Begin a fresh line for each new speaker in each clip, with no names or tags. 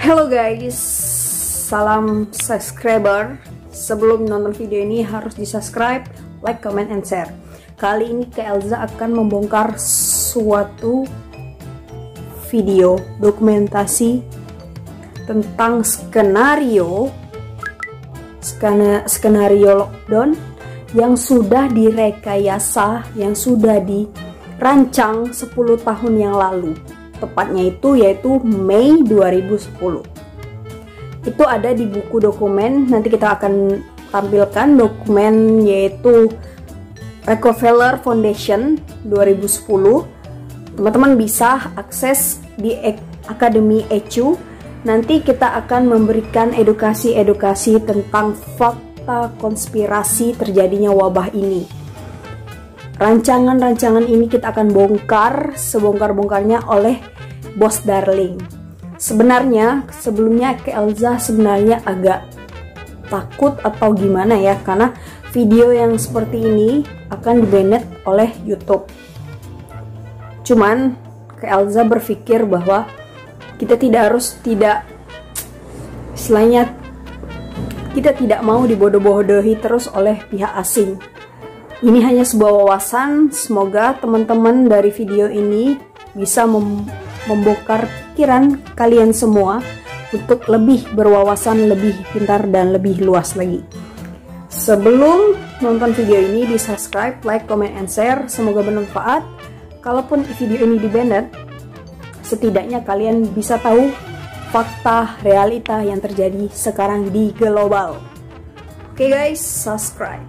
Hello guys, salam subscriber. Sebelum nonton video ini harus di subscribe, like, comment, and share. Kali ini Kak Elza akan membongkar suatu video dokumentasi tentang skenario lockdown yang sudah direkayasa, yang sudah dirancang 10 tahun yang lalu. Tepatnya yaitu Mei 2010. Itu ada di buku dokumen. Nanti kita akan tampilkan dokumen yaitu Rockefeller Foundation 2010. Teman-teman bisa akses di Akademi ECU. Nanti kita akan memberikan edukasi tentang fakta konspirasi terjadinya wabah ini. Rancangan-rancangan ini kita akan bongkar sebongkar-bongkarnya oleh Bos Darling. Sebenarnya sebelumnya Kak Elza sebenarnya agak takut atau gimana ya, karena video yang seperti ini akan di-banned oleh YouTube. Cuman Kak Elza berpikir bahwa kita tidak mau dibodoh-bodohi terus oleh pihak asing. Ini hanya sebuah wawasan. Semoga teman-teman dari video ini bisa membongkar pikiran kalian semua untuk lebih berwawasan, lebih pintar, dan lebih luas lagi. Sebelum nonton video ini, di subscribe, like, comment, and share. Semoga bermanfaat. Kalaupun video ini di-banned, setidaknya kalian bisa tahu fakta realita yang terjadi sekarang di global. Oke guys, subscribe.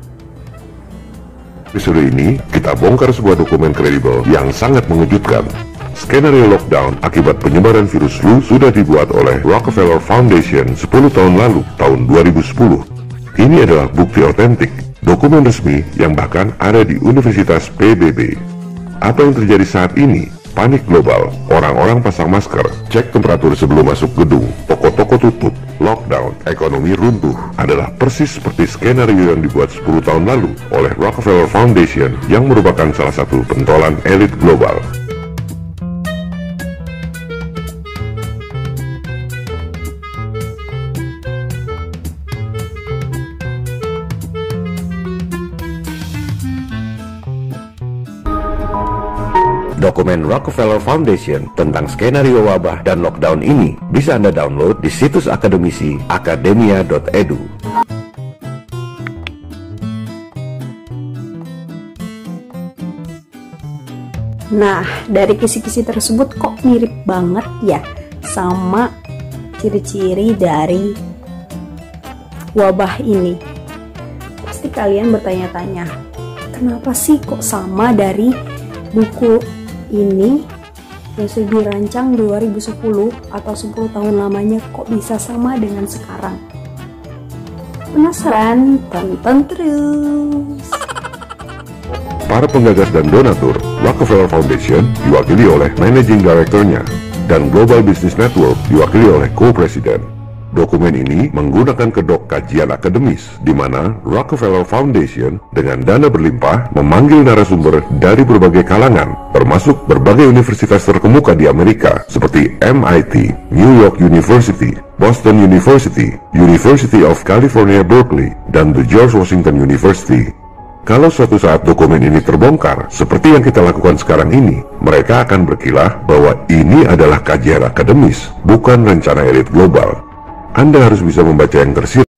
Episode ini kita bongkar sebuah dokumen kredibel yang sangat mengejutkan. Skenario lockdown akibat penyebaran virus flu sudah dibuat oleh Rockefeller Foundation 10 tahun lalu, tahun 2010. Ini adalah bukti otentik, dokumen resmi yang bahkan ada di Universitas PBB. Apa yang terjadi saat ini? Panik global, orang-orang pasang masker, cek temperatur sebelum masuk gedung, toko-toko tutup, lockdown, ekonomi runtuh, adalah persis seperti skenario yang dibuat 10 tahun lalu oleh Rockefeller Foundation yang merupakan salah satu pentolan elit global. Dokumen Rockefeller Foundation tentang skenario wabah dan lockdown ini bisa Anda download di situs akademisi academia.edu.
Nah, dari kisi-kisi tersebut kok mirip banget ya sama ciri-ciri dari wabah ini. Pasti kalian bertanya-tanya, kenapa sih kok sama dari buku ini yang sudah dirancang 2010 atau 10 tahun lamanya, kok bisa sama dengan sekarang? Penasaran? Tonton terus.
Para penggagas dan donatur Rockefeller Foundation diwakili oleh Managing Director-nya dan Global Business Network diwakili oleh Co-Presiden. Dokumen ini menggunakan kedok kajian akademis di mana Rockefeller Foundation dengan dana berlimpah memanggil narasumber dari berbagai kalangan, termasuk berbagai universitas terkemuka di Amerika seperti MIT, New York University, Boston University, University of California Berkeley, dan The George Washington University. Kalau suatu saat dokumen ini terbongkar, seperti yang kita lakukan sekarang ini, mereka akan berkilah bahwa ini adalah kajian akademis, bukan rencana elit global. Anda harus bisa membaca yang tersirat.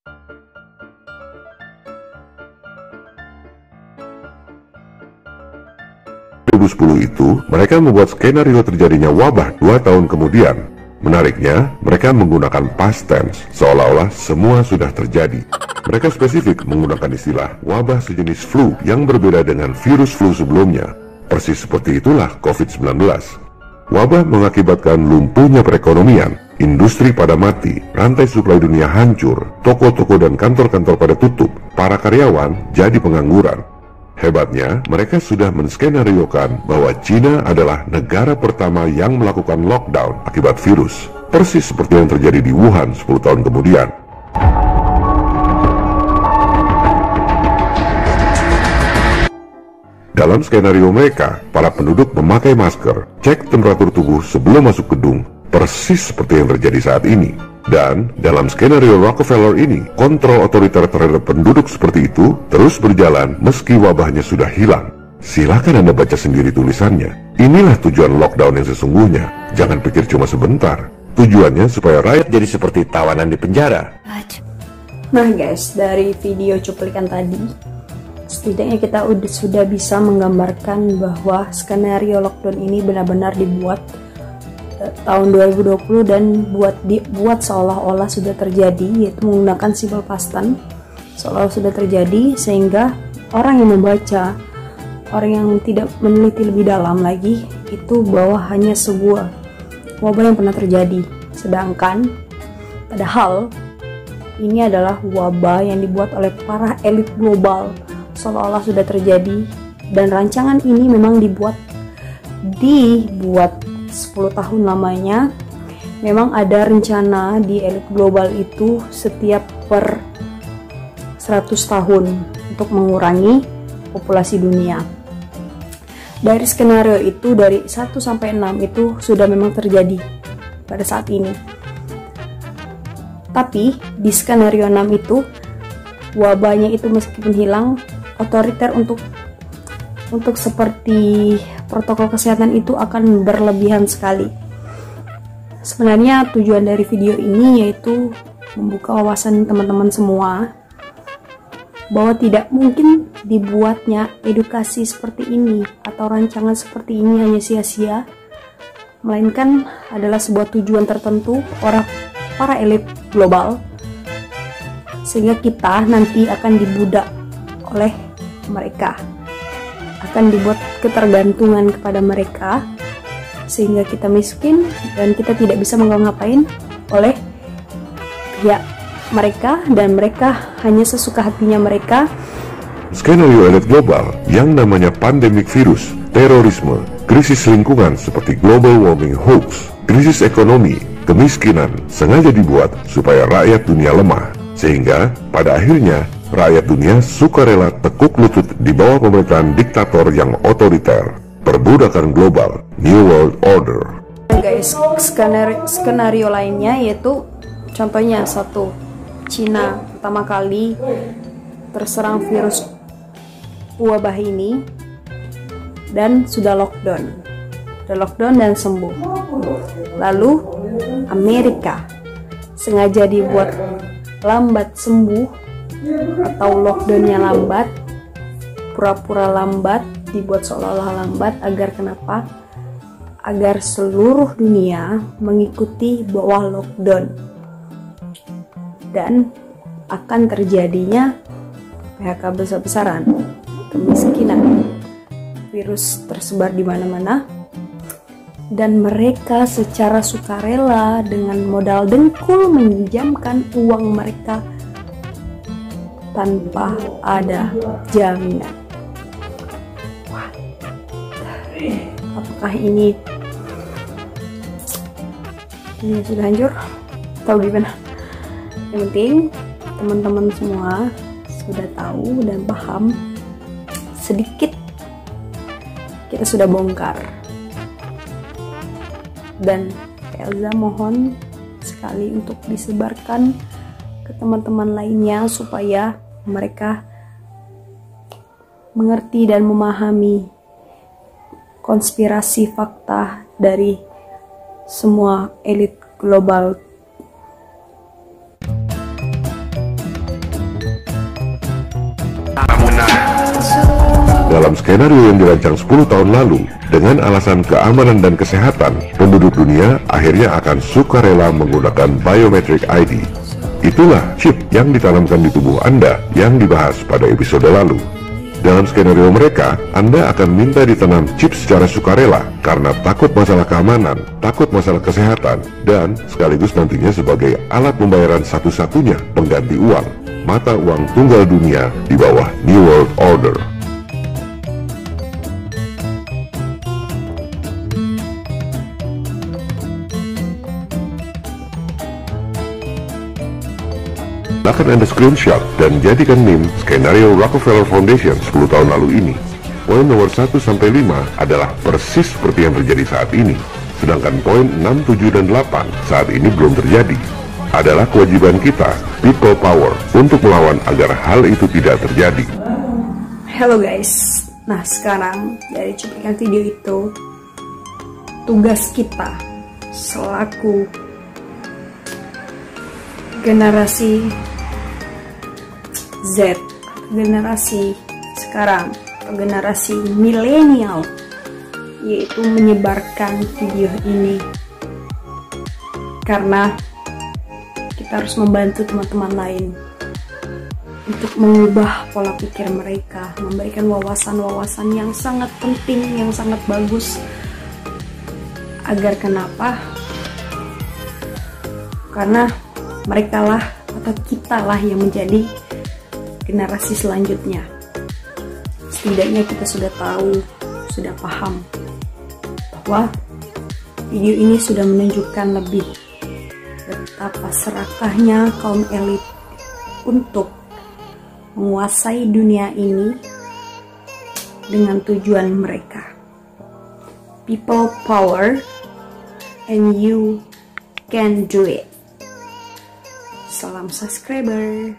2010 itu, mereka membuat skenario terjadinya wabah 2 tahun kemudian. Menariknya, mereka menggunakan past tense, seolah-olah semua sudah terjadi. Mereka spesifik menggunakan istilah wabah sejenis flu yang berbeda dengan virus flu sebelumnya. Persis seperti itulah COVID-19. Wabah mengakibatkan lumpuhnya perekonomian, industri pada mati, rantai suplai dunia hancur, toko-toko dan kantor-kantor pada tutup, para karyawan jadi pengangguran. Hebatnya, mereka sudah menskenariokan bahwa Cina adalah negara pertama yang melakukan lockdown akibat virus, persis seperti yang terjadi di Wuhan 10 tahun kemudian. Dalam skenario mereka, para penduduk memakai masker, cek temperatur tubuh sebelum masuk gedung, persis seperti yang terjadi saat ini. Dan dalam skenario Rockefeller ini, kontrol otoriter terhadap penduduk seperti itu terus berjalan meski wabahnya sudah hilang. Silakan Anda baca sendiri tulisannya. Inilah tujuan lockdown yang sesungguhnya. Jangan pikir cuma sebentar. Tujuannya supaya rakyat jadi seperti tawanan di penjara.
Nah guys, dari video cuplikan tadi, setidaknya kita sudah bisa menggambarkan bahwa skenario lockdown ini benar-benar dibuat tahun 2020 dan dibuat seolah-olah sudah terjadi, yaitu menggunakan simbol pastan seolah sudah terjadi, sehingga orang yang membaca, orang yang tidak meneliti lebih dalam lagi, itu bahwa hanya sebuah wabah yang pernah terjadi. Sedangkan padahal ini adalah wabah yang dibuat oleh para elit global seolah-olah sudah terjadi, dan rancangan ini memang dibuat 10 tahun lamanya. Memang ada rencana di elit global itu setiap per 100 tahun untuk mengurangi populasi dunia. Dari skenario itu, dari 1 sampai 6 itu sudah memang terjadi pada saat ini. Tapi di skenario 6 itu, wabahnya itu meskipun hilang, otoriter untuk seperti protokol kesehatan itu akan berlebihan sekali. Sebenarnya tujuan dari video ini yaitu membuka wawasan teman-teman semua bahwa tidak mungkin dibuatnya edukasi seperti ini atau rancangan seperti ini hanya sia-sia, melainkan adalah sebuah tujuan tertentu para elit global, sehingga kita nanti akan dibudak oleh mereka, akan dibuat ketergantungan kepada mereka, sehingga kita miskin dan kita tidak bisa ngapa-ngapain oleh pihak mereka, dan mereka hanya sesuka hatinya mereka.
Skenario elit global yang namanya pandemik virus, terorisme, krisis lingkungan seperti global warming hoax, krisis ekonomi, kemiskinan sengaja dibuat supaya rakyat dunia lemah, sehingga pada akhirnya rakyat dunia sukarela tekuk lutut di bawah pemerintahan diktator yang otoriter. Perbudakan global, New World Order.
Guys, skenario lainnya yaitu contohnya satu, Cina pertama kali terserang virus wabah ini dan sudah lockdown dan sembuh. Lalu Amerika sengaja dibuat lambat sembuh atau lockdownnya lambat, pura-pura lambat, dibuat seolah-olah lambat agar kenapa? Agar seluruh dunia mengikuti bahwa lockdown dan akan terjadinya PHK besar-besaran, kemiskinan, virus tersebar di mana-mana, dan mereka secara sukarela dengan modal dengkul meminjamkan uang mereka tanpa ada jaminan. Apakah ini sudah hancur atau gimana? Yang penting teman-teman semua sudah tahu dan paham, sedikit kita sudah bongkar. Dan Elza mohon sekali untuk disebarkan ke teman-teman lainnya supaya mereka mengerti dan memahami konspirasi fakta dari semua elit global.
Dalam skenario yang dirancang 10 tahun lalu, dengan alasan keamanan dan kesehatan, penduduk dunia akhirnya akan sukarela menggunakan biometric ID. Itulah chip yang ditanamkan di tubuh Anda yang dibahas pada episode lalu. Dalam skenario mereka, Anda akan minta ditanam chip secara sukarela karena takut masalah keamanan, takut masalah kesehatan, dan sekaligus nantinya sebagai alat pembayaran satu-satunya pengganti uang, mata uang tunggal dunia di bawah New World Order. Silahkan Anda screenshot dan jadikan meme skenario Rockefeller Foundation 10 tahun lalu ini. Poin nomor 1 sampai 5 adalah persis seperti yang terjadi saat ini, sedangkan poin 6, 7, dan 8 saat ini belum terjadi. Adalah kewajiban kita, people power, untuk melawan agar hal itu tidak terjadi.
Halo guys, nah sekarang dari cuplikan video itu, tugas kita selaku generasi Z, generasi sekarang, atau generasi milenial, yaitu menyebarkan video ini, karena kita harus membantu teman-teman lain untuk mengubah pola pikir mereka, memberikan wawasan-wawasan yang sangat penting, yang sangat bagus, agar kenapa? Karena mereka lah atau kita lah yang menjadi generasi selanjutnya. Setidaknya kita sudah tahu, sudah paham bahwa video ini sudah menunjukkan lebih betapa serakahnya kaum elit untuk menguasai dunia ini dengan tujuan mereka. People power, and you can do it. Salam subscriber.